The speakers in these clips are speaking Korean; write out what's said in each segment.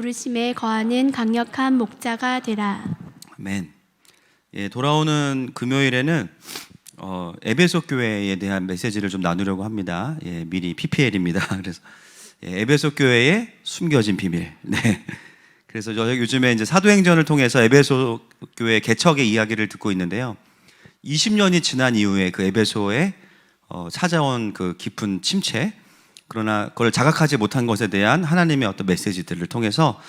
부르심에 거하는 강력한 목자가 되라. 아멘. 예, 돌아오는 금요일에는 에베소 교회에 대한 메시지를 좀 나누려고 합니다. 예, 미리 PPL입니다. 그래서 에베소 교회의 숨겨진 비밀. 네. 그래서 저 요즘에 이제 사도행전을 통해서 에베소 교회 개척의 이야기를 듣고 있는데요. 20년이 지난 이후에 그 에베소에 찾아온 그 깊은 침체, 그러나 그걸 자각하지 못한 것에 대한 하나님의 어떤 메시지들을 통해서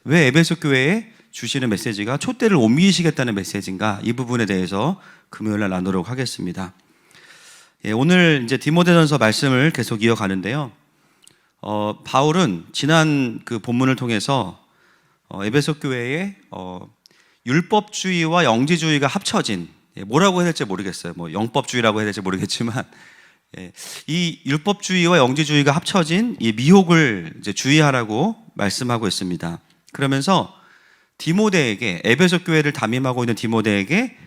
왜 에베소 교회에 주시는 메시지가 촛대를 옮기시겠다는 메시지인가, 이 부분에 대해서 금요일날 나누도록 하겠습니다. 예, 오늘 이제 디모데전서 말씀을 계속 이어가는데요. 바울은 지난 그 본문을 통해서 에베소 교회에 율법주의와 영지주의가 합쳐진, 뭐라고 해야 될지 모르겠어요. 뭐 영법주의라고 해야 될지 모르겠지만, 이 율법주의와 영지주의가 합쳐진 이 미혹을 이제 주의하라고 말씀하고 있습니다. 그러면서 디모데에게, 에베소 교회를 담임하고 있는 디모데에게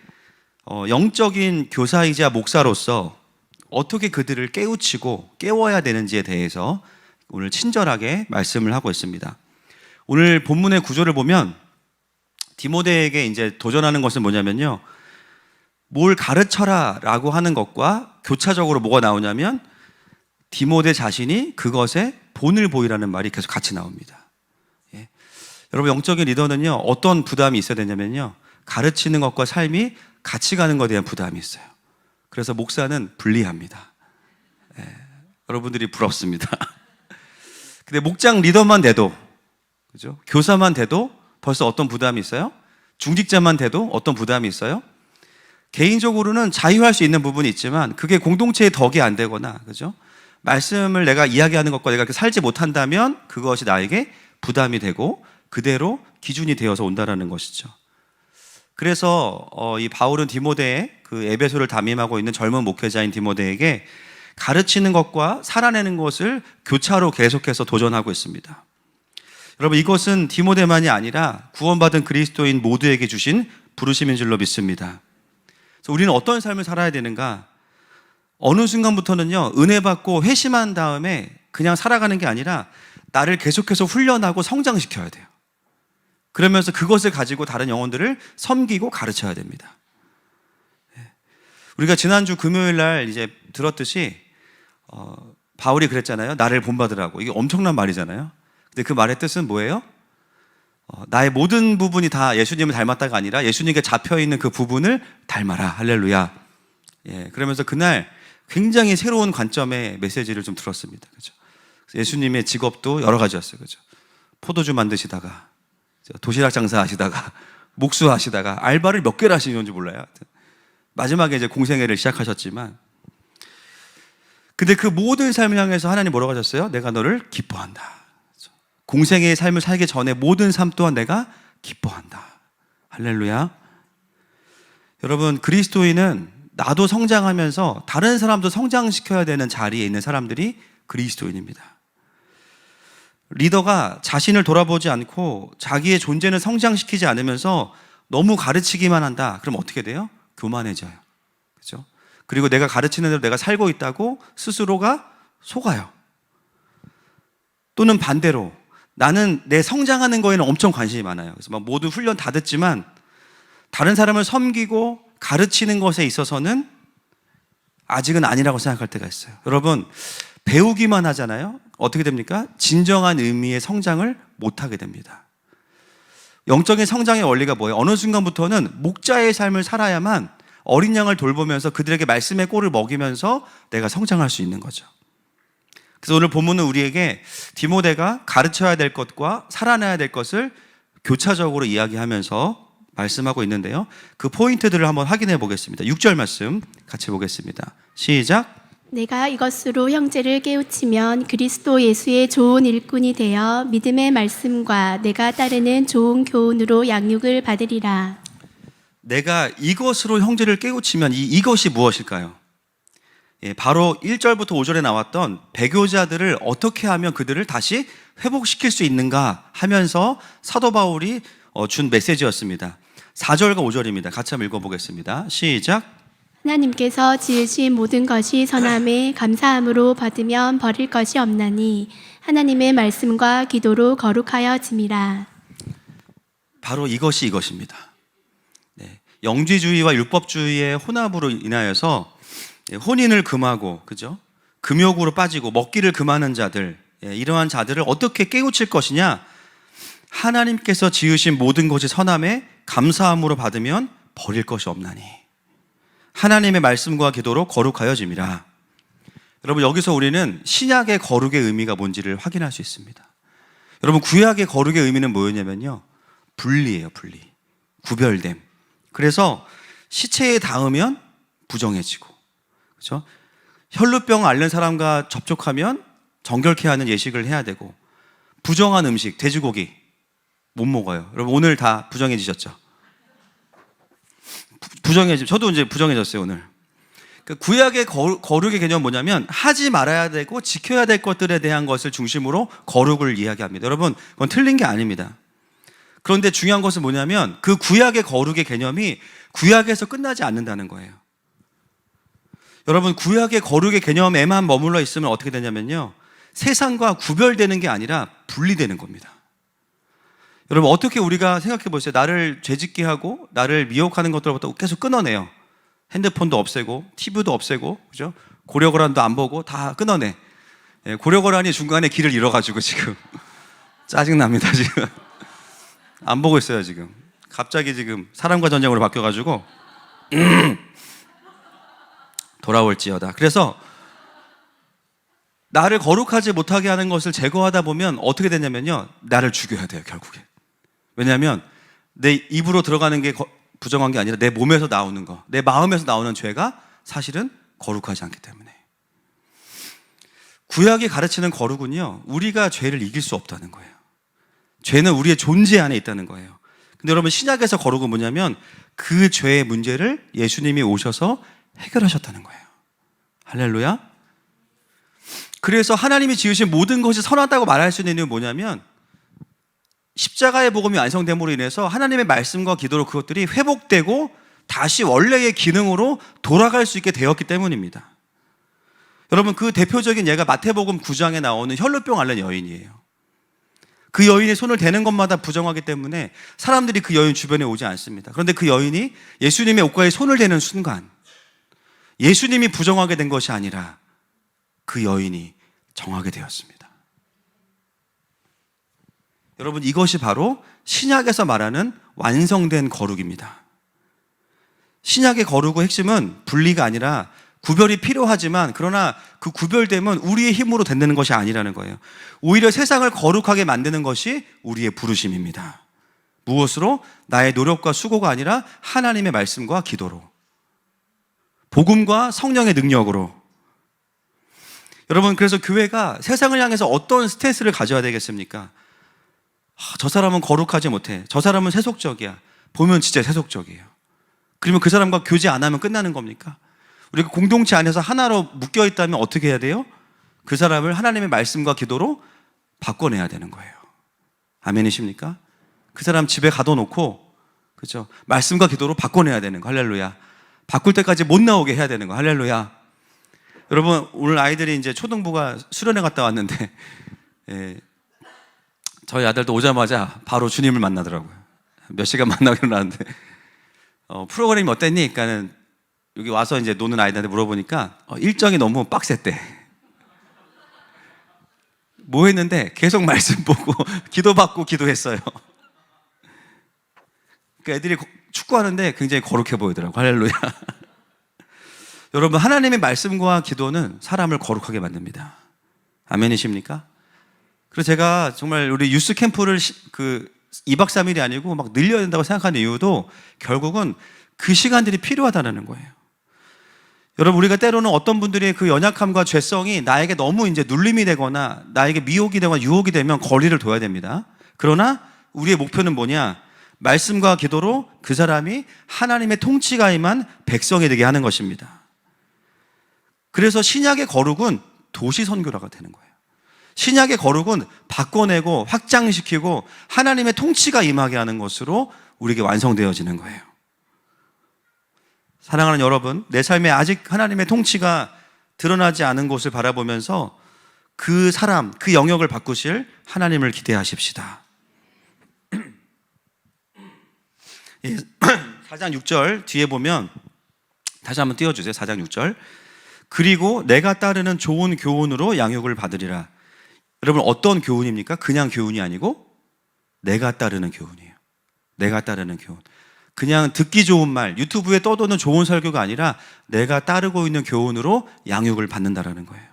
영적인 교사이자 목사로서 어떻게 그들을 깨우치고 깨워야 되는지에 대해서 오늘 친절하게 말씀을 하고 있습니다. 오늘 본문의 구조를 보면 디모데에게 이제 도전하는 것은 뭐냐면요, 뭘 가르쳐라 라고 하는 것과 교차적으로 뭐가 나오냐면 디모데 자신이 그것에 본을 보이라는 말이 계속 같이 나옵니다. 예. 여러분, 영적인 리더는요, 어떤 부담이 있어야 되냐면요, 가르치는 것과 삶이 같이 가는 것에 대한 부담이 있어요. 그래서 목사는 불리합니다. 예. 여러분들이 부럽습니다. 근데 목장 리더만 돼도, 그죠? 교사만 돼도 벌써 어떤 부담이 있어요? 중직자만 돼도 어떤 부담이 있어요? 개인적으로는 자유할 수 있는 부분이 있지만 그게 공동체의 덕이 안 되거나, 그죠? 말씀을 내가 이야기하는 것과 내가 살지 못한다면 그것이 나에게 부담이 되고 그대로 기준이 되어서 온다라는 것이죠. 그래서 이 바울은 디모데의 그 에베소를 담임하고 있는 젊은 목회자인 디모데에게 가르치는 것과 살아내는 것을 교차로 계속해서 도전하고 있습니다. 여러분, 이것은 디모데만이 아니라 구원받은 그리스도인 모두에게 주신 부르심인 줄로 믿습니다. 그래서 우리는 어떤 삶을 살아야 되는가? 어느 순간부터는요, 은혜 받고 회심한 다음에 그냥 살아가는 게 아니라 나를 계속해서 훈련하고 성장시켜야 돼요. 그러면서 그것을 가지고 다른 영혼들을 섬기고 가르쳐야 됩니다. 우리가 지난주 금요일 날 이제 들었듯이 바울이 그랬잖아요. 나를 본받으라고. 이게 엄청난 말이잖아요. 근데 그 말의 뜻은 뭐예요? 나의 모든 부분이 다 예수님을 닮았다가 아니라 예수님께 잡혀있는 그 부분을 닮아라. 할렐루야. 예, 그러면서 그날 굉장히 새로운 관점의 메시지를 좀 들었습니다. 그죠? 예수님의 직업도 여러 가지였어요. 그죠? 포도주 만드시다가, 도시락 장사하시다가, 목수하시다가, 알바를 몇 개를 하시는지 몰라요. 마지막에 이제 공생애를 시작하셨지만, 근데 그 모든 삶을 향해서 하나님 뭐라고 하셨어요? 내가 너를 기뻐한다. 공생애의 삶을 살기 전에 모든 삶 또한 내가 기뻐한다. 할렐루야. 여러분, 그리스도인은 나도 성장하면서 다른 사람도 성장시켜야 되는 자리에 있는 사람들이 그리스도인입니다. 리더가 자신을 돌아보지 않고 자기의 존재는 성장시키지 않으면서 너무 가르치기만 한다. 그럼 어떻게 돼요? 교만해져요. 그렇죠? 그리고 내가 가르치는 대로 내가 살고 있다고 스스로가 속아요. 또는 반대로 나는 내 성장하는 거에는 엄청 관심이 많아요. 그래서 막 모든 훈련 다 듣지만 다른 사람을 섬기고 가르치는 것에 있어서는 아직은 아니라고 생각할 때가 있어요. 여러분, 배우기만 하잖아요. 어떻게 됩니까? 진정한 의미의 성장을 못하게 됩니다. 영적인 성장의 원리가 뭐예요? 어느 순간부터는 목자의 삶을 살아야만 어린 양을 돌보면서 그들에게 말씀의 꼴을 먹이면서 내가 성장할 수 있는 거죠. 그래서 오늘 본문은 우리에게 디모데가 가르쳐야 될 것과 살아내야 될 것을 교차적으로 이야기하면서 말씀하고 있는데요. 그 포인트들을 한번 확인해 보겠습니다. 6절 말씀 같이 보겠습니다. 시작. 내가 이것으로 형제를 깨우치면 그리스도 예수의 좋은 일꾼이 되어 믿음의 말씀과 내가 따르는 좋은 교훈으로 양육을 받으리라. 내가 이것으로 형제를 깨우치면 이것이 무엇일까요? 예, 바로 1절부터 5절에 나왔던 배교자들을 어떻게 하면 그들을 다시 회복시킬 수 있는가 하면서 사도 바울이 준 메시지였습니다. 4절과 5절입니다. 같이 한번 읽어보겠습니다. 시작. 하나님께서 지으신 모든 것이 선함에 감사함으로 받으면 버릴 것이 없나니 하나님의 말씀과 기도로 거룩하여짐이라. 바로 이것입니다. 네. 영지주의와 율법주의의 혼합으로 인하여서 혼인을 금하고, 그죠? 금욕으로 빠지고 먹기를 금하는 자들, 이러한 자들을 어떻게 깨우칠 것이냐? 하나님께서 지으신 모든 것이 선함에 감사함으로 받으면 버릴 것이 없나니 하나님의 말씀과 기도로 거룩하여짐이라. 여러분, 여기서 우리는 신약의 거룩의 의미가 뭔지를 확인할 수 있습니다. 여러분, 구약의 거룩의 의미는 뭐였냐면요, 분리예요. 분리, 구별됨. 그래서 시체에 닿으면 부정해지고, 그렇죠? 혈루병 앓는 사람과 접촉하면 정결케 하는 예식을 해야 되고, 부정한 음식, 돼지고기 못 먹어요. 여러분, 오늘 다 부정해지셨죠? 저도 이제 부정해졌어요, 오늘. 그러니까 구약의 거룩의 개념은 뭐냐면 하지 말아야 되고 지켜야 될 것들에 대한 것을 중심으로 거룩을 이야기합니다. 여러분, 그건 틀린 게 아닙니다. 그런데 중요한 것은 뭐냐면 그 구약의 거룩의 개념이 구약에서 끝나지 않는다는 거예요. 여러분, 구약의 거룩의 개념에만 머물러 있으면 어떻게 되냐면요, 세상과 구별되는 게 아니라 분리되는 겁니다. 여러분, 어떻게 우리가 생각해 보세요. 나를 죄짓게 하고 나를 미혹하는 것들로부터 계속 끊어내요. 핸드폰도 없애고 TV도 없애고, 그죠? 고려거란도 안 보고 다 끊어내. 고려거란이 중간에 길을 잃어가지고 지금 짜증납니다. 지금 안 보고 있어요. 지금 갑자기 지금 사람과 전쟁으로 바뀌어가지고 돌아올지어다. 그래서 나를 거룩하지 못하게 하는 것을 제거하다 보면 어떻게 되냐면요, 나를 죽여야 돼요, 결국에. 왜냐하면 내 입으로 들어가는 게 부정한 게 아니라 내 몸에서 나오는 거, 내 마음에서 나오는 죄가 사실은 거룩하지 않기 때문에. 구약이 가르치는 거룩은요, 우리가 죄를 이길 수 없다는 거예요. 죄는 우리의 존재 안에 있다는 거예요. 근데 여러분, 신약에서 거룩은 뭐냐면 그 죄의 문제를 예수님이 오셔서 해결하셨다는 거예요. 할렐루야. 그래서 하나님이 지으신 모든 것이 선하다고 말할 수 있는 이유는 뭐냐면 십자가의 복음이 완성됨으로 인해서 하나님의 말씀과 기도로 그것들이 회복되고 다시 원래의 기능으로 돌아갈 수 있게 되었기 때문입니다. 여러분, 그 대표적인 예가 마태복음 9장에 나오는 혈루병 앓는 여인이에요. 그 여인이 손을 대는 것마다 부정하기 때문에 사람들이 그 여인 주변에 오지 않습니다. 그런데 그 여인이 예수님의 옷가에 손을 대는 순간 예수님이 부정하게 된 것이 아니라 그 여인이 정하게 되었습니다. 여러분, 이것이 바로 신약에서 말하는 완성된 거룩입니다. 신약의 거룩의 핵심은 분리가 아니라 구별이 필요하지만, 그러나 그 구별됨은 우리의 힘으로 된다는 것이 아니라는 거예요. 오히려 세상을 거룩하게 만드는 것이 우리의 부르심입니다. 무엇으로? 나의 노력과 수고가 아니라 하나님의 말씀과 기도로, 복음과 성령의 능력으로. 여러분, 그래서 교회가 세상을 향해서 어떤 스탠스를 가져야 되겠습니까? 저 사람은 거룩하지 못해, 저 사람은 세속적이야, 보면 진짜 세속적이에요. 그러면 그 사람과 교제 안 하면 끝나는 겁니까? 우리가 공동체 안에서 하나로 묶여 있다면 어떻게 해야 돼요? 그 사람을 하나님의 말씀과 기도로 바꿔내야 되는 거예요. 아멘이십니까? 그 사람 집에 가둬놓고, 그렇죠? 말씀과 기도로 바꿔내야 되는 거. 할렐루야. 바꿀 때까지 못 나오게 해야 되는 거. 할렐루야. 여러분, 오늘 아이들이 이제 초등부가 수련회 갔다 왔는데, 저희 아들도 오자마자 바로 주님을 만나더라고요. 몇 시간 만나기로 나왔는데, 프로그램이 어땠니? 그러니까는 여기 와서 이제 노는 아이들한테 물어보니까 일정이 너무 빡셌대. 뭐 했는데 계속 말씀 보고 기도받고 기도했어요. 그러니까 애들이 축구하는데 굉장히 거룩해 보이더라고요. 할렐루야. 여러분, 하나님의 말씀과 기도는 사람을 거룩하게 만듭니다. 아멘이십니까? 그래서 제가 정말 우리 유스 캠프를 2박 3일이 아니고 막 늘려야 된다고 생각하는 이유도 결국은 그 시간들이 필요하다는 거예요. 여러분, 우리가 때로는 어떤 분들이 그 연약함과 죄성이 나에게 너무 이제 눌림이 되거나 나에게 미혹이 되거나 유혹이 되면 거리를 둬야 됩니다. 그러나 우리의 목표는 뭐냐? 말씀과 기도로 그 사람이 하나님의 통치가 임한 백성이 되게 하는 것입니다. 그래서 신약의 거룩은 도시 선교라가 되는 거예요. 신약의 거룩은 바꿔내고 확장시키고 하나님의 통치가 임하게 하는 것으로 우리에게 완성되어지는 거예요. 사랑하는 여러분, 내 삶에 아직 하나님의 통치가 드러나지 않은 곳을 바라보면서 그 사람, 그 영역을 바꾸실 하나님을 기대하십시다. 4장 6절 뒤에 보면 다시 한번 띄워주세요. 4장 6절. 그리고 내가 따르는 좋은 교훈으로 양육을 받으리라. 여러분, 어떤 교훈입니까? 그냥 교훈이 아니고 내가 따르는 교훈이에요. 내가 따르는 교훈. 그냥 듣기 좋은 말, 유튜브에 떠도는 좋은 설교가 아니라 내가 따르고 있는 교훈으로 양육을 받는다라는 거예요.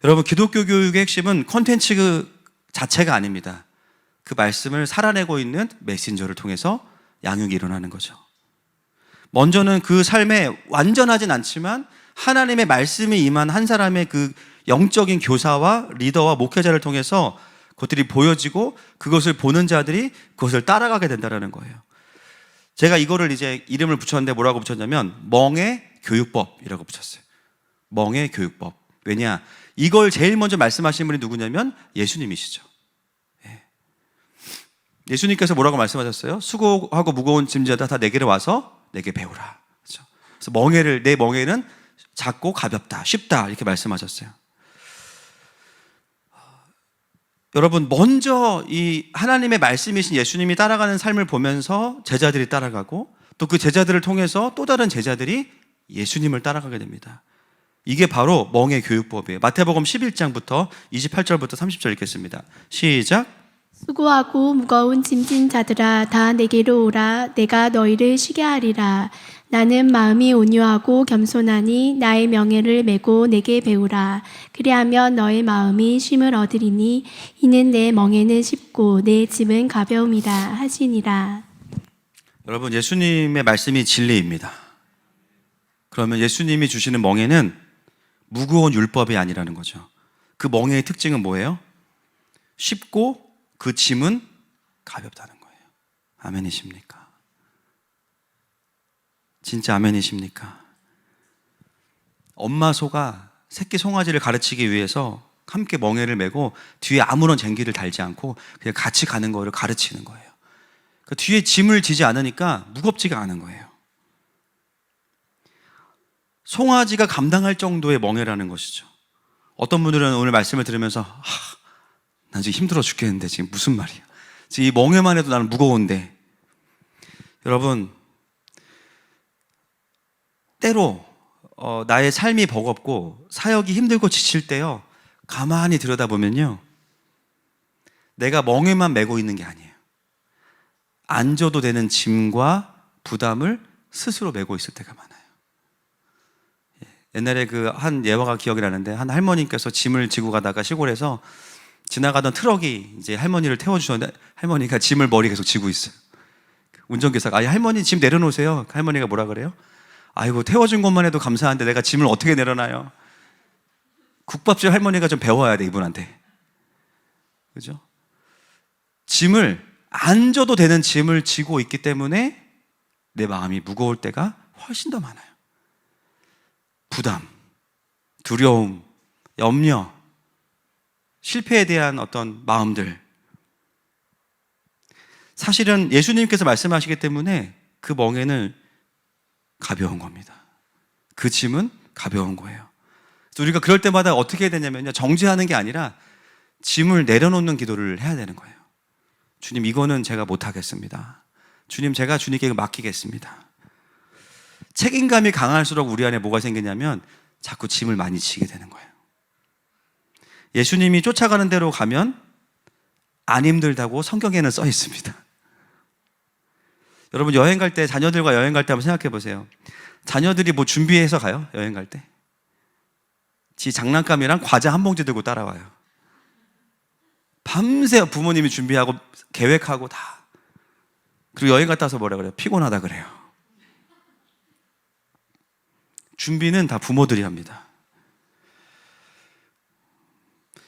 여러분, 기독교 교육의 핵심은 콘텐츠 자체가 아닙니다. 그 말씀을 살아내고 있는 메신저를 통해서 양육이 일어나는 거죠. 먼저는 그 삶에 완전하진 않지만 하나님의 말씀이 임한 한 사람의 그 영적인 교사와 리더와 목회자를 통해서 그것들이 보여지고 그것을 보는 자들이 그것을 따라가게 된다는 거예요. 제가 이거를 이제 이름을 붙였는데 뭐라고 붙였냐면 멍의 교육법이라고 붙였어요. 멍의 교육법. 왜냐? 이걸 제일 먼저 말씀하신 분이 누구냐면 예수님이시죠. 예수님께서 뭐라고 말씀하셨어요? 수고하고 무거운 짐자다 다 내게로 와서 내게 배우라. 그렇죠? 그래서 내 멍에는 작고 가볍다, 쉽다 이렇게 말씀하셨어요. 여러분, 먼저 이 하나님의 말씀이신 예수님이 따라가는 삶을 보면서 제자들이 따라가고 또 그 제자들을 통해서 또 다른 제자들이 예수님을 따라가게 됩니다. 이게 바로 멍의 교육법이에요. 마태복음 11장부터 28절부터 30절 읽겠습니다. 시작. 수고하고 무거운 짐진 자들아 다 내게로 오라. 내가 너희를 쉬게 하리라. 나는 마음이 온유하고 겸손하니 나의 명예를 메고 내게 배우라. 그리하면 너의 마음이 쉼을 얻으리니 이는 내 멍에는 쉽고 내 짐은 가벼움이라 하시니라. 여러분, 예수님의 말씀이 진리입니다. 그러면 예수님이 주시는 멍에는 무거운 율법이 아니라는 거죠. 그 멍에의 특징은 뭐예요? 쉽고 그 짐은 가볍다는 거예요. 아멘이십니까? 진짜 아멘이십니까? 엄마 소가 새끼 송아지를 가르치기 위해서 함께 멍에를 메고 뒤에 아무런 쟁기를 달지 않고 그냥 같이 가는 거를 가르치는 거예요. 그 뒤에 짐을 지지 않으니까 무겁지가 않은 거예요. 송아지가 감당할 정도의 멍에라는 것이죠. 어떤 분들은 오늘 말씀을 들으면서 난 지금 힘들어 죽겠는데 지금 무슨 말이야. 지금 이 멍에만 해도 나는 무거운데. 여러분, 때로 나의 삶이 버겁고 사역이 힘들고 지칠 때요, 가만히 들여다보면요, 내가 멍에만 메고 있는 게 아니에요. 안 져도 되는 짐과 부담을 스스로 메고 있을 때가 많아요. 옛날에 그 한 예화가 기억이 나는데, 한 할머니께서 짐을 지고 가다가 시골에서 지나가던 트럭이 이제 할머니를 태워주셨는데 할머니가 짐을 머리에 계속 지고 있어요. 운전기사가 할머니 짐 내려놓으세요. 할머니가 뭐라 그래요? 아이고, 태워준 것만 해도 감사한데 내가 짐을 어떻게 내려놔요? 국밥집 할머니가 좀 배워야 돼, 이분한테. 그죠? 짐을, 안 져도 되는 짐을 지고 있기 때문에 내 마음이 무거울 때가 훨씬 더 많아요. 부담, 두려움, 염려, 실패에 대한 어떤 마음들. 사실은 예수님께서 말씀하시기 때문에 그 멍에는 가벼운 겁니다. 그 짐은 가벼운 거예요. 우리가 그럴 때마다 어떻게 해야 되냐면요, 정죄하는 게 아니라 짐을 내려놓는 기도를 해야 되는 거예요. 주님, 이거는 제가 못하겠습니다. 주님, 제가 주님께 맡기겠습니다. 책임감이 강할수록 우리 안에 뭐가 생기냐면 자꾸 짐을 많이 지게 되는 거예요. 예수님이 쫓아가는 대로 가면 안 힘들다고 성경에는 써 있습니다. 여러분, 여행 갈 때, 자녀들과 여행 갈 때 한번 생각해 보세요. 자녀들이 뭐 준비해서 가요? 여행 갈 때? 지 장난감이랑 과자 한 봉지 들고 따라와요. 밤새 부모님이 준비하고 계획하고 다. 그리고 여행 갔다 와서 뭐라 그래요? 피곤하다 그래요. 준비는 다 부모들이 합니다.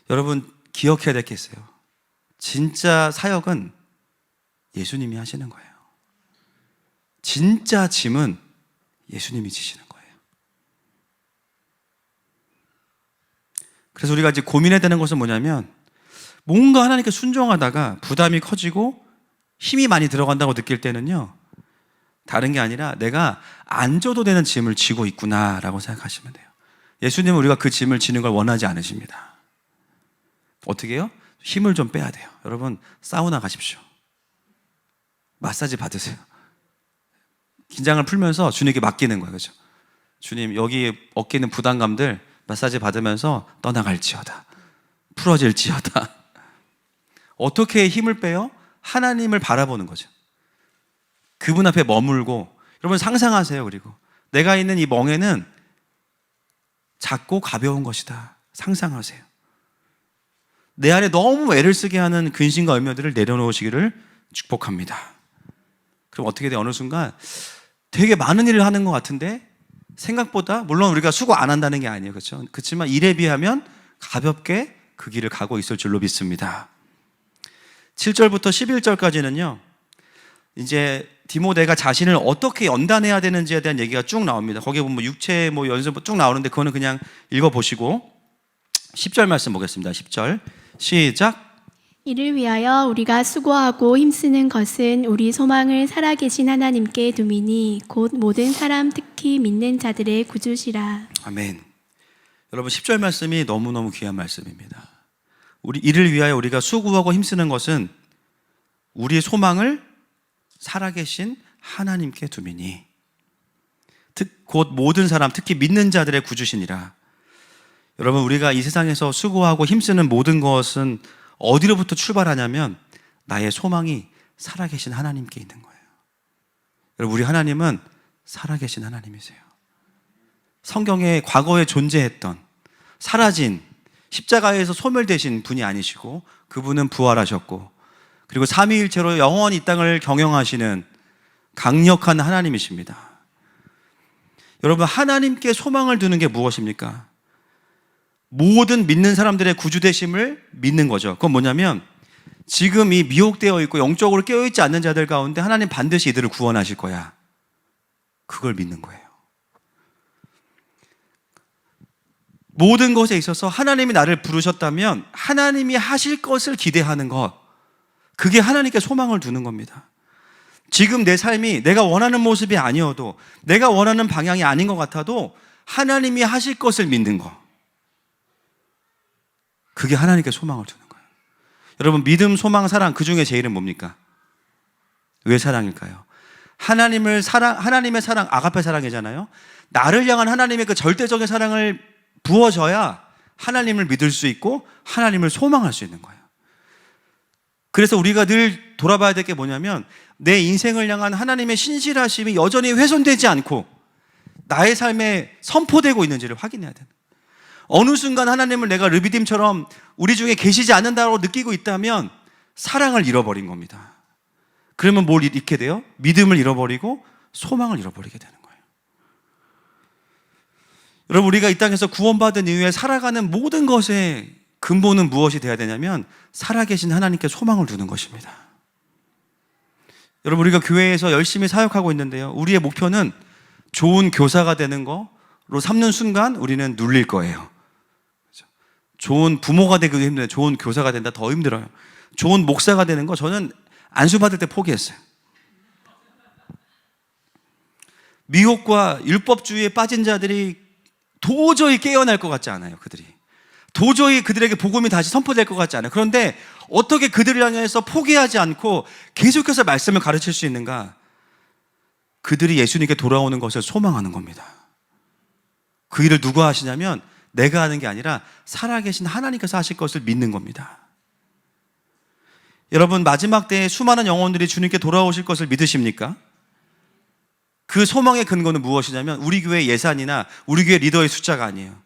여러분, 기억해야 될 게 있어요. 진짜 사역은 예수님이 하시는 거예요. 진짜 짐은 예수님이 지시는 거예요. 그래서 우리가 이제 고민해야 되는 것은 뭐냐면, 뭔가 하나님께 순종하다가 부담이 커지고 힘이 많이 들어간다고 느낄 때는요, 다른 게 아니라 내가 안 져도 되는 짐을 지고 있구나라고 생각하시면 돼요. 예수님은 우리가 그 짐을 지는 걸 원하지 않으십니다. 어떻게 해요? 힘을 좀 빼야 돼요. 여러분, 사우나 가십시오. 마사지 받으세요. 긴장을 풀면서 주님께 맡기는 거예요. 그렇죠? 주님, 여기 어깨에 있는 부담감들 마사지 받으면서 떠나갈지어다. 풀어질지어다. 어떻게 힘을 빼요? 하나님을 바라보는 거죠. 그분 앞에 머물고, 여러분 상상하세요. 그리고 내가 있는 이 멍에는 작고 가벼운 것이다. 상상하세요. 내 안에 너무 애를 쓰게 하는 근심과 염려들을 내려놓으시기를 축복합니다. 그럼 어떻게 돼? 어느 순간 되게 많은 일을 하는 것 같은데 생각보다, 물론 우리가 수고 안 한다는 게 아니에요. 그렇죠? 그렇지만 일에 비하면 가볍게 그 길을 가고 있을 줄로 믿습니다. 7절부터 11절까지는요, 이제 디모데가 자신을 어떻게 연단해야 되는지에 대한 얘기가 쭉 나옵니다. 거기에 보면 육체 연습 쭉 나오는데 그거는 그냥 읽어보시고 10절 말씀 보겠습니다. 10절 시작. 이를 위하여 우리가 수고하고 힘쓰는 것은 우리 소망을 살아계신 하나님께 둠이니 곧 모든 사람 특히 믿는 자들의 구주시라. 아멘. 여러분 10절 말씀이 너무너무 귀한 말씀입니다. 이를 위하여 우리가 수고하고 힘쓰는 것은 우리의 소망을 살아계신 하나님께 둠이니 곧 모든 사람 특히 믿는 자들의 구주시니라. 여러분, 우리가 이 세상에서 수고하고 힘쓰는 모든 것은 어디로부터 출발하냐면 나의 소망이 살아계신 하나님께 있는 거예요. 여러분, 우리 하나님은 살아계신 하나님이세요. 성경에 과거에 존재했던, 사라진, 십자가에서 소멸되신 분이 아니시고 그분은 부활하셨고, 그리고 삼위일체로 영원히 이 땅을 경영하시는 강력한 하나님이십니다. 여러분, 하나님께 소망을 두는 게 무엇입니까? 모든 믿는 사람들의 구주되심을 믿는 거죠. 그건 뭐냐면 지금 이 미혹되어 있고 영적으로 깨어있지 않는 자들 가운데 하나님 반드시 이들을 구원하실 거야. 그걸 믿는 거예요. 모든 것에 있어서 하나님이 나를 부르셨다면 하나님이 하실 것을 기대하는 것, 그게 하나님께 소망을 두는 겁니다. 지금 내 삶이 내가 원하는 모습이 아니어도, 내가 원하는 방향이 아닌 것 같아도 하나님이 하실 것을 믿는 것, 그게 하나님께 소망을 두는 거예요. 여러분, 믿음, 소망, 사랑, 그 중에 제일은 뭡니까? 왜 사랑일까요? 하나님의 사랑, 아가페 사랑이잖아요. 나를 향한 하나님의 그 절대적인 사랑을 부어줘야 하나님을 믿을 수 있고 하나님을 소망할 수 있는 거예요. 그래서 우리가 늘 돌아봐야 될 게 뭐냐면 내 인생을 향한 하나님의 신실하심이 여전히 훼손되지 않고 나의 삶에 선포되고 있는지를 확인해야 돼요. 어느 순간 하나님을 내가 르비딤처럼 우리 중에 계시지 않는다고 느끼고 있다면 사랑을 잃어버린 겁니다. 그러면 뭘 잃게 돼요? 믿음을 잃어버리고 소망을 잃어버리게 되는 거예요. 여러분, 우리가 이 땅에서 구원받은 이후에 살아가는 모든 것의 근본은 무엇이 되어야 되냐면 살아계신 하나님께 소망을 두는 것입니다. 여러분, 우리가 교회에서 열심히 사역하고 있는데요, 우리의 목표는 좋은 교사가 되는 거로 삼는 순간 우리는 눌릴 거예요. 좋은 부모가 되기도 힘들어요. 좋은 교사가 된다 더 힘들어요. 좋은 목사가 되는 거 저는 안수 받을 때 포기했어요. 미혹과 율법주의에 빠진 자들이 도저히 깨어날 것 같지 않아요. 도저히 그들에게 복음이 다시 선포될 것 같지 않아요. 그런데 어떻게 그들을 향해서 포기하지 않고 계속해서 말씀을 가르칠 수 있는가? 그들이 예수님께 돌아오는 것을 소망하는 겁니다. 그 일을 누가 하시냐면 내가 하는 게 아니라 살아계신 하나님께서 하실 것을 믿는 겁니다. 여러분, 마지막 때에 수많은 영혼들이 주님께 돌아오실 것을 믿으십니까? 그 소망의 근거는 무엇이냐면 우리 교회 예산이나 우리 교회 리더의 숫자가 아니에요.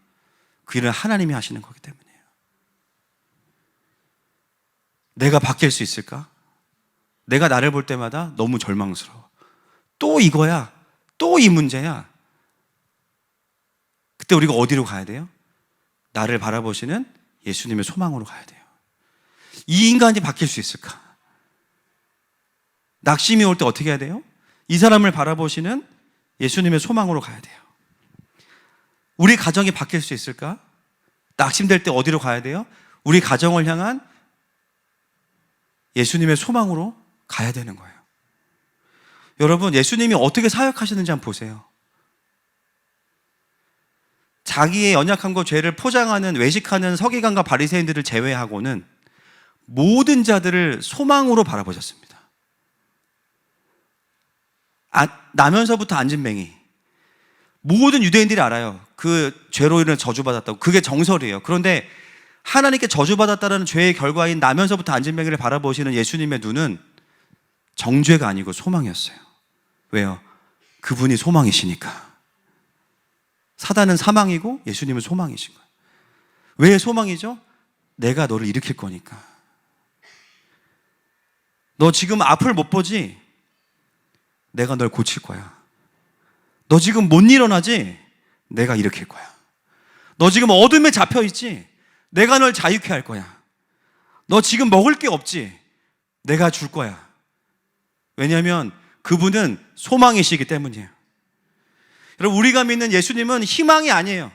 그 일은 하나님이 하시는 거기 때문이에요. 내가 바뀔 수 있을까? 내가 나를 볼 때마다 너무 절망스러워. 또 이거야. 또 이 문제야. 그때 우리가 어디로 가야 돼요? 나를 바라보시는 예수님의 소망으로 가야 돼요. 이 인간이 바뀔 수 있을까? 낙심이 올 때 어떻게 해야 돼요? 이 사람을 바라보시는 예수님의 소망으로 가야 돼요. 우리 가정이 바뀔 수 있을까? 낙심될 때 어디로 가야 돼요? 우리 가정을 향한 예수님의 소망으로 가야 되는 거예요. 여러분, 예수님이 어떻게 사역하시는지 한번 보세요. 자기의 연약함과 죄를 포장하는 외식하는 서기관과 바리새인들을 제외하고는 모든 자들을 소망으로 바라보셨습니다. 나면서부터 안진뱅이, 모든 유대인들이 알아요. 그 죄로 인해 저주받았다고. 그게 정설이에요. 그런데 하나님께 저주받았다는 죄의 결과인 나면서부터 안진뱅이를 바라보시는 예수님의 눈은 정죄가 아니고 소망이었어요. 왜요? 그분이 소망이시니까. 사단은 사망이고 예수님은 소망이신 거예요. 왜 소망이죠? 내가 너를 일으킬 거니까. 너 지금 앞을 못 보지? 내가 널 고칠 거야. 너 지금 못 일어나지? 내가 일으킬 거야. 너 지금 어둠에 잡혀 있지? 내가 널 자유케 할 거야. 너 지금 먹을 게 없지? 내가 줄 거야. 왜냐하면 그분은 소망이시기 때문이에요. 여러분, 우리가 믿는 예수님은 희망이 아니에요.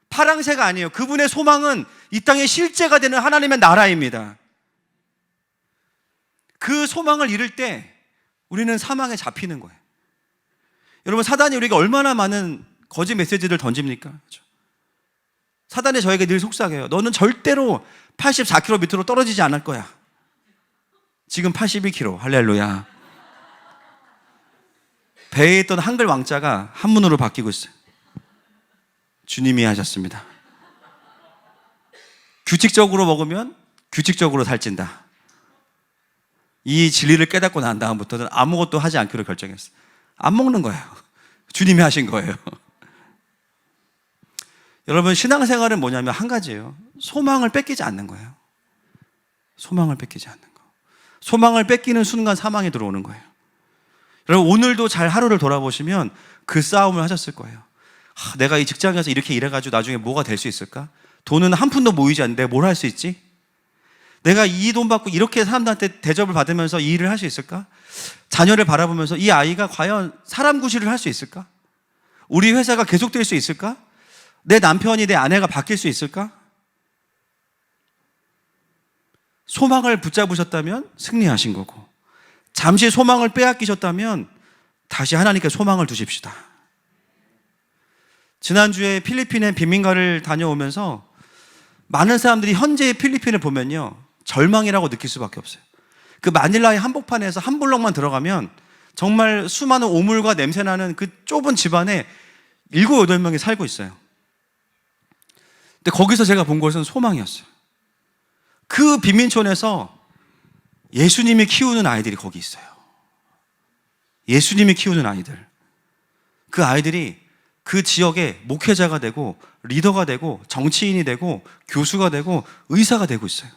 파랑새가 아니에요. 그분의 소망은 이 땅에 실제가 되는 하나님의 나라입니다. 그 소망을 잃을 때 우리는 사망에 잡히는 거예요. 여러분, 사단이 우리에게 얼마나 많은 거짓 메시지를 던집니까? 그렇죠? 사단이 저에게 늘 속삭여요. 너는 절대로 84km 밑으로 떨어지지 않을 거야. 지금 82km. 할렐루야. 배에 있던 한글 왕자가 한문으로 바뀌고 있어요. 주님이 하셨습니다. 규칙적으로 먹으면 규칙적으로 살찐다. 이 진리를 깨닫고 난 다음부터는 아무것도 하지 않기로 결정했어요. 안 먹는 거예요. 주님이 하신 거예요. 여러분, 신앙생활은 뭐냐면 한 가지예요. 소망을 뺏기지 않는 거예요. 소망을 뺏기지 않는 거. 소망을 뺏기는 순간 사망이 들어오는 거예요. 여러분, 오늘도 잘 하루를 돌아보시면 그 싸움을 하셨을 거예요. 내가 이 직장에서 이렇게 일해가지고 나중에 뭐가 될 수 있을까? 돈은 한 푼도 모이지 않는데 뭘 할 수 있지? 내가 이 돈 받고 이렇게 사람들한테 대접을 받으면서 이 일을 할 수 있을까? 자녀를 바라보면서 이 아이가 과연 사람 구실을 할 수 있을까? 우리 회사가 계속될 수 있을까? 내 남편이 내 아내가 바뀔 수 있을까? 소망을 붙잡으셨다면 승리하신 거고, 잠시 소망을 빼앗기셨다면 다시 하나님께 소망을 두십시다. 지난주에 필리핀에 빈민가를 다녀오면서 많은 사람들이 현재의 필리핀을 보면요, 절망이라고 느낄 수밖에 없어요. 그 마닐라의 한복판에서 한 블럭만 들어가면 정말 수많은 오물과 냄새나는 그 좁은 집안에 7, 8명이 살고 있어요. 근데 거기서 제가 본 것은 소망이었어요. 그 빈민촌에서 예수님이 키우는 아이들이 거기 있어요. 예수님이 키우는 아이들. 그 아이들이 그 지역의 목회자가 되고 리더가 되고 정치인이 되고 교수가 되고 의사가 되고 있어요.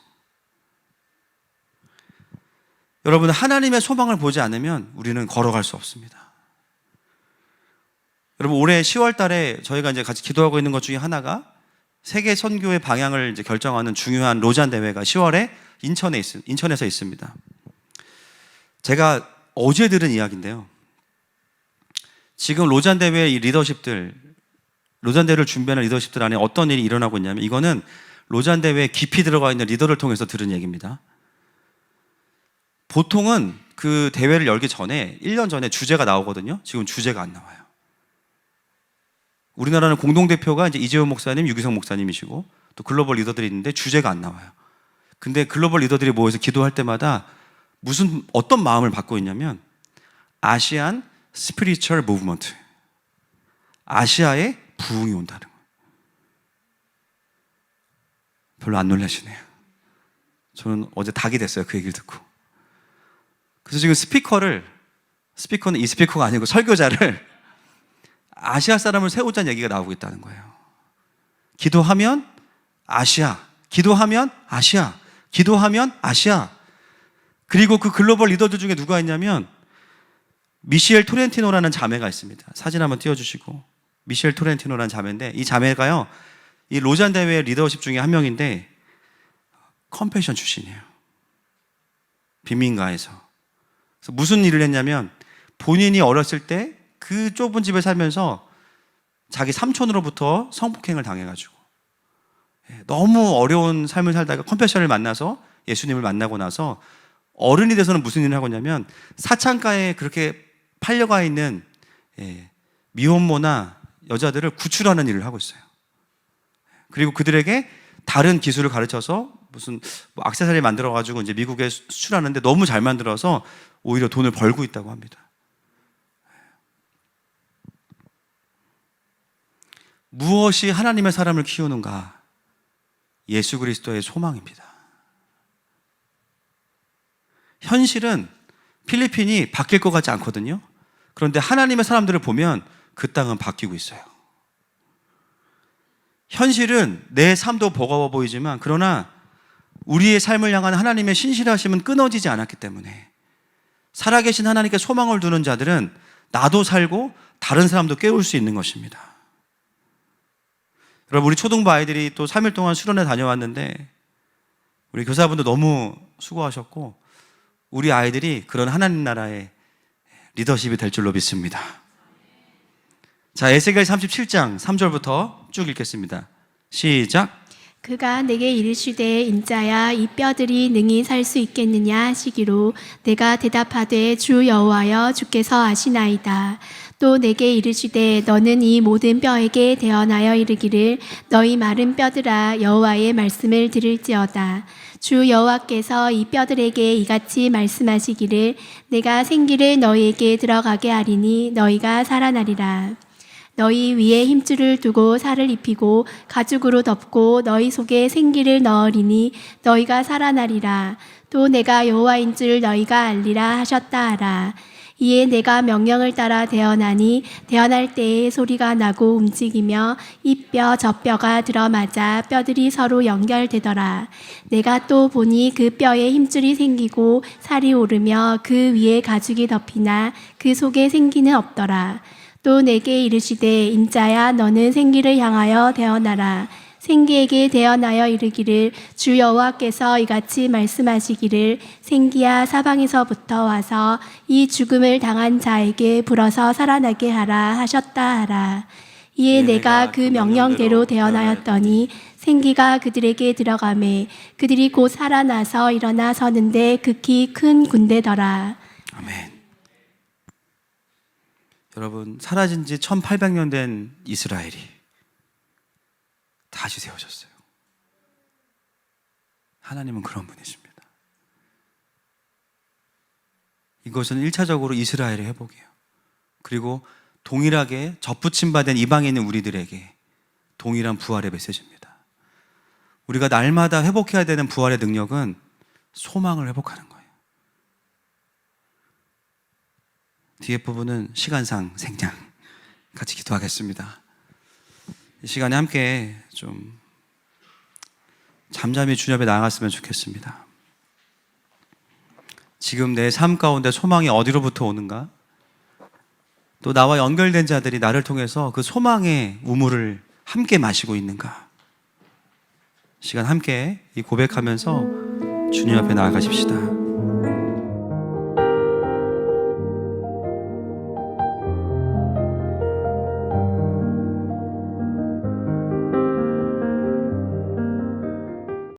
여러분, 하나님의 소망을 보지 않으면 우리는 걸어갈 수 없습니다. 여러분, 올해 10월 달에 저희가 이제 같이 기도하고 있는 것 중에 하나가 세계 선교의 방향을 이제 결정하는 중요한 로잔 대회가 10월에 인천에서 있습니다. 제가 어제 들은 이야기인데요. 지금 로잔 대회의 리더십들, 로잔 대회를 준비하는 리더십들 안에 어떤 일이 일어나고 있냐면, 이거는 로잔 대회에 깊이 들어가 있는 리더를 통해서 들은 얘기입니다. 보통은 그 대회를 열기 전에 1년 전에 주제가 나오거든요. 지금 주제가 안 나와요. 우리나라는 공동대표가 이제 이재호 목사님, 유기성 목사님이시고 또 글로벌 리더들이 있는데 주제가 안 나와요. 근데 글로벌 리더들이 모여서 기도할 때마다 어떤 마음을 받고 있냐면, 아시안 스피리추얼 무브먼트, 아시아에 부흥이 온다는 거예요. 별로 안 놀라시네요. 저는 어제 닭이 됐어요, 그 얘기를 듣고. 그래서 지금 스피커는 이 스피커가 아니고 설교자를 아시아 사람을 세우자는 얘기가 나오고 있다는 거예요. 기도하면 아시아, 기도하면 아시아, 기도하면 아시아. 그리고 그 글로벌 리더들 중에 누가 있냐면 미셸 토렌티노라는 자매가 있습니다. 사진 한번 띄워주시고. 미셸 토렌티노라는 자매인데, 이 자매가요, 이 로잔 대회 리더십 중에 한 명인데 컴패션 출신이에요. 빈민가에서. 그래서 무슨 일을 했냐면, 본인이 어렸을 때 그 좁은 집에 살면서 자기 삼촌으로부터 성폭행을 당해가지고 너무 어려운 삶을 살다가 컴패션을 만나서 예수님을 만나고 나서 어른이 돼서는 무슨 일을 하고 있냐면, 사창가에 그렇게 팔려가 있는 미혼모나 여자들을 구출하는 일을 하고 있어요. 그리고 그들에게 다른 기술을 가르쳐서 무슨 뭐 액세서리 만들어가지고 이제 미국에 수출하는데 너무 잘 만들어서 오히려 돈을 벌고 있다고 합니다. 무엇이 하나님의 사람을 키우는가? 예수 그리스도의 소망입니다. 현실은 필리핀이 바뀔 것 같지 않거든요. 그런데 하나님의 사람들을 보면 그 땅은 바뀌고 있어요. 현실은 내 삶도 버거워 보이지만 그러나 우리의 삶을 향한 하나님의 신실하심은 끊어지지 않았기 때문에 살아계신 하나님께 소망을 두는 자들은 나도 살고 다른 사람도 깨울 수 있는 것입니다. 여러분, 우리 초등부 아이들이 또 3일 동안 수련회 다녀왔는데 우리 교사분도 너무 수고하셨고 우리 아이들이 그런 하나님 나라의 리더십이 될 줄로 믿습니다. 자, 에스겔 37장 3절부터 쭉 읽겠습니다. 시작. 그가 내게 이르시되 인자야 이 뼈들이 능히 살 수 있겠느냐 하시기로 내가 대답하되 주 여호와여 주께서 아시나이다. 또 내게 이르시되 너는 이 모든 뼈에게 대언하여 이르기를 너희 마른 뼈들아 여호와의 말씀을 들을지어다. 주 여호와께서 이 뼈들에게 이같이 말씀하시기를 내가 생기를 너희에게 들어가게 하리니 너희가 살아나리라. 너희 위에 힘줄을 두고 살을 입히고 가죽으로 덮고 너희 속에 생기를 넣으리니 너희가 살아나리라. 또 내가 여호와인 줄 너희가 알리라 하셨다 하라. 이에 내가 명령을 따라 대언하니 대언할 때에 소리가 나고 움직이며 이 뼈 저 뼈가 들어맞아 뼈들이 서로 연결되더라. 내가 또 보니 그 뼈에 힘줄이 생기고 살이 오르며 그 위에 가죽이 덮이나 그 속에 생기는 없더라. 또 내게 이르시되 인자야 너는 생기를 향하여 대언하라. 생기에게 대언하여 이르기를 주 여호와께서 이같이 말씀하시기를 생기야 사방에서부터 와서 이 죽음을 당한 자에게 불어서 살아나게 하라 하셨다 하라. 이에 내가 그 명령대로 대언하였더니 생기가 그들에게 들어가매 그들이 곧 살아나서 일어나 서는데 극히 큰 군대더라. 아멘. 여러분, 사라진 지 1800년 된 이스라엘이 다시 세워졌어요. 하나님은 그런 분이십니다. 이것은 1차적으로 이스라엘의 회복이에요. 그리고 동일하게 접붙임받은 이방인인 우리들에게 동일한 부활의 메시지입니다. 우리가 날마다 회복해야 되는 부활의 능력은 소망을 회복하는 거예요. 뒤에 부분은 시간상 생략 같이 기도하겠습니다. 이 시간에 함께 좀 잠잠히 주님 앞에 나아갔으면 좋겠습니다. 지금 내 삶 가운데 소망이 어디로부터 오는가? 또 나와 연결된 자들이 나를 통해서 그 소망의 우물을 함께 마시고 있는가? 시간 함께 이 고백하면서 주님 앞에 나아가십시다.